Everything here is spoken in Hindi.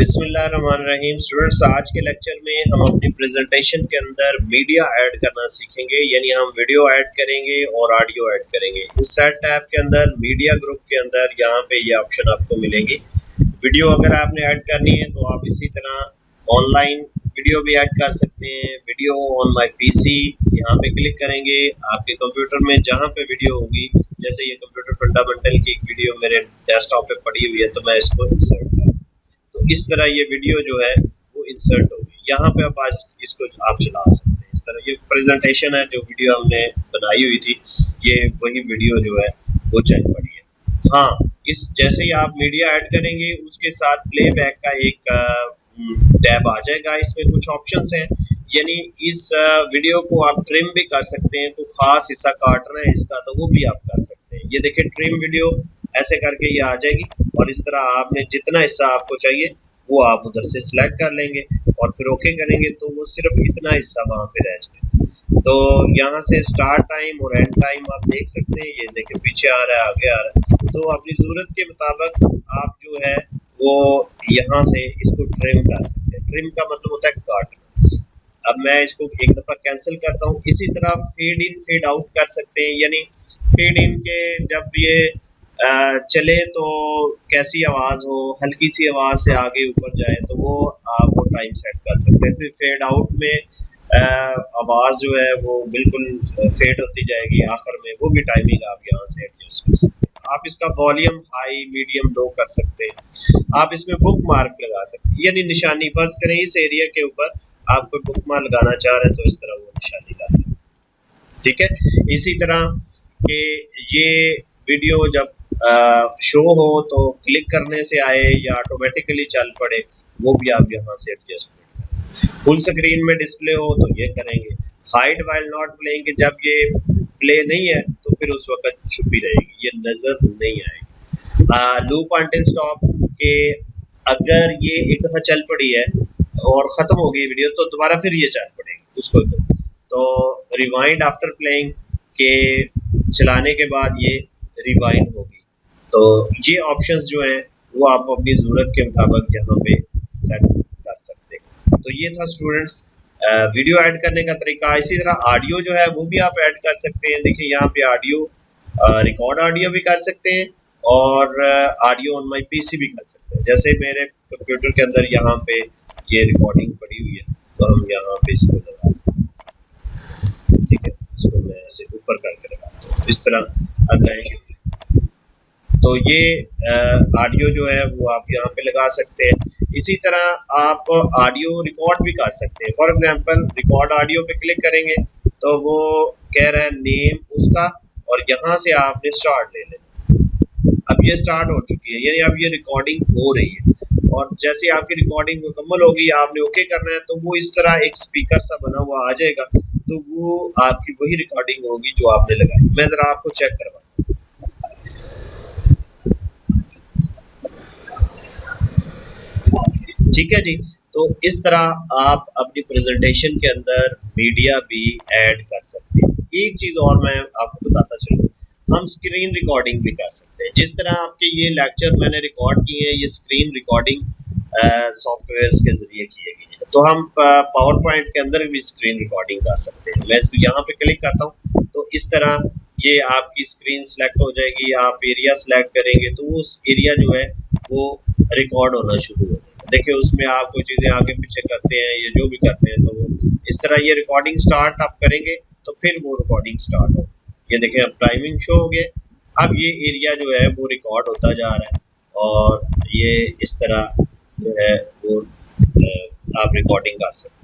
बिस्मिल्लाहिर्रहमानिर्रहीम। स्टूडेंट्स, आज के लेक्चर में हम अपनी प्रेजेंटेशन के अंदर मीडिया ऐड करना सीखेंगे, यानी हम वीडियो ऐड करेंगे और ऑडियो ऐड करेंगे। इस सेट टैब के अंदर मीडिया ग्रुप के अंदर यहाँ पे ये ऑप्शन आपको मिलेंगे। वीडियो अगर आपने ऐड करनी है तो आप इसी तरह ऑनलाइन वीडियो भी ऐड कर सकते हैं। वीडियो ऑन माई पीसी यहाँ पे क्लिक करेंगे। आपके कंप्यूटर में जहाँ पे वीडियो होगी, जैसे ये कंप्यूटर फंडामेंटल की एक वीडियो मेरे डेस्कटॉप पे पड़ी हुई है तो मैं इसको इंसर्ट कर, तो इस तरह ये वीडियो जो है वो इंसर्ट होगी। यहाँ पे आप इसको आप चला सकते हैं। इस तरह ये प्रेजेंटेशन है, जो वीडियो हमने बनाई हुई थी, ये वही वीडियो जो है वो चल पड़ी है। हाँ, इस जैसे ही आप मीडिया ऐड करेंगे उसके साथ प्लेबैक का एक टैब आ जाएगा। इसमें कुछ ऑप्शंस हैं, यानी इस वीडियो को आप ट्रिम भी कर सकते हैं। तो खास हिस्सा काटना है इसका तो वो भी आप कर सकते हैं। ये देखिए ट्रिम वीडियो ऐसे करके ये आ जाएगी और इस तरह आपने जितना हिस्सा आपको चाहिए वो आप उधर से सिलेक्ट कर लेंगे और फिर ओके करेंगे तो वो सिर्फ इतना हिस्सा वहाँ पे रह जाएगा। तो यहाँ से स्टार्ट टाइम और एंड टाइम आप देख सकते हैं। ये देखिए पीछे आ रहा है, आगे आ रहा है। तो अपनी ज़रूरत के मुताबिक आप जो है वो यहाँ से इसको ट्रिम कर सकते हैं। ट्रिम का मतलब होता है काटना। अब मैं इसको एक दफ़ा कैंसिल करता हूँ। इसी तरह फेड इन फेड आउट कर सकते हैं, यानी फेड इन के जब ये चले तो कैसी आवाज़ हो, हल्की सी आवाज़ से आगे ऊपर जाए तो वो आप वो टाइम सेट कर सकते हैं। सिर्फ फेड आउट में आवाज़ जो है वो बिल्कुल फेड होती जाएगी आखिर में, वो भी टाइमिंग आप यहाँ से एडजस्ट कर सकते हैं। आप इसका वॉल्यूम हाई मीडियम लो कर सकते हैं। आप इसमें बुक मार्क लगा सकते हैं, यानी निशानी। फर्ज करें इस एरिया के ऊपर आप कोई बुक मार्क लगाना चाह रहे हैं तो इस तरह वो निशानी लगाते हैं, ठीक है। इसी तरह के ये वीडियो जब शो हो तो क्लिक करने से आए या ऑटोमेटिकली चल पड़े, वो भी आप यहाँ से एडजस्टमेंट करें। फुल स्क्रीन में डिस्प्ले हो तो ये करेंगे। हाइड वाइल नॉट प्लेइंग, जब ये प्ले नहीं है तो फिर उस वक्त छुपी रहेगी, ये नजर नहीं आएगी। लूप अंटिल स्टॉप के अगर ये एक दफा चल पड़ी है और खत्म हो गई वीडियो तो दोबारा फिर ये चल पड़ेगी उसको। तो रिवाइंड आफ्टर प्लेइंग के चलाने के बाद ये रिवाइंड होगी। तो ये ऑप्शंस जो हैं वो आप अपनी ज़रूरत के मुताबिक यहाँ पे सेट कर सकते हैं। तो ये था स्टूडेंट्स वीडियो ऐड करने का तरीका। इसी तरह ऑडियो जो है वो भी आप ऐड कर सकते हैं। देखिए यहाँ पे ऑडियो रिकॉर्ड ऑडियो भी कर सकते हैं और ऑडियो ऑन माई पीसी भी कर सकते हैं। जैसे मेरे कंप्यूटर के अंदर यहाँ पे ये रिकॉर्डिंग पड़ी हुई है तो हम यहाँ पे इसको लगा दें, ठीक है। इसको मैं ऐसे ऊपर करके लगाता हूँ, इस तरह अब रहेंगे। तो ये ऑडियो जो है वो आप यहाँ पे लगा सकते हैं। इसी तरह आप ऑडियो रिकॉर्ड भी कर सकते हैं। फॉर एग्जांपल रिकॉर्ड ऑडियो पे क्लिक करेंगे तो वो कह रहा है नेम उसका, और यहाँ से आपने स्टार्ट ले लेना। अब ये स्टार्ट हो चुकी है, यानी अब ये रिकॉर्डिंग हो रही है। और जैसे आपकी रिकॉर्डिंग मुकम्मल होगी आपने ओके करना है तो वो इस तरह एक स्पीकर सा बना हुआ आ जाएगा, तो वो आपकी वही रिकॉर्डिंग होगी जो आपने लगाई। मैं ज़रा आपको चेक करवाता हूँ। ठीक है जी। तो इस तरह आप अपनी प्रेजेंटेशन के अंदर मीडिया भी ऐड कर सकते हैं। एक चीज़ और मैं आपको बताता चलूँ, हम स्क्रीन रिकॉर्डिंग भी कर सकते हैं। जिस तरह आपके ये लेक्चर मैंने रिकॉर्ड किए हैं, ये स्क्रीन रिकॉर्डिंग सॉफ्टवेयर्स के ज़रिए किए गए हैं। तो हम पावर पॉइंट के अंदर भी स्क्रीन रिकॉर्डिंग कर सकते हैं। मैं इसको यहाँ पे क्लिक करता हूँ तो इस तरह ये आपकी स्क्रीन सेलेक्ट हो जाएगी। आप एरिया सेलेक्ट करेंगे तो उस एरिया जो है वो रिकॉर्ड होना शुरू हो जाएगा। देखिए उसमें आप कोई चीज़ें आगे पीछे करते हैं या जो भी करते हैं तो वो इस तरह ये रिकॉर्डिंग स्टार्ट आप करेंगे तो फिर वो रिकॉर्डिंग स्टार्ट हो। ये देखें अब टाइमिंग शो हो गया। अब ये एरिया जो है वो रिकॉर्ड होता जा रहा है और ये इस तरह जो है वो आप रिकॉर्डिंग कर सकते हैं।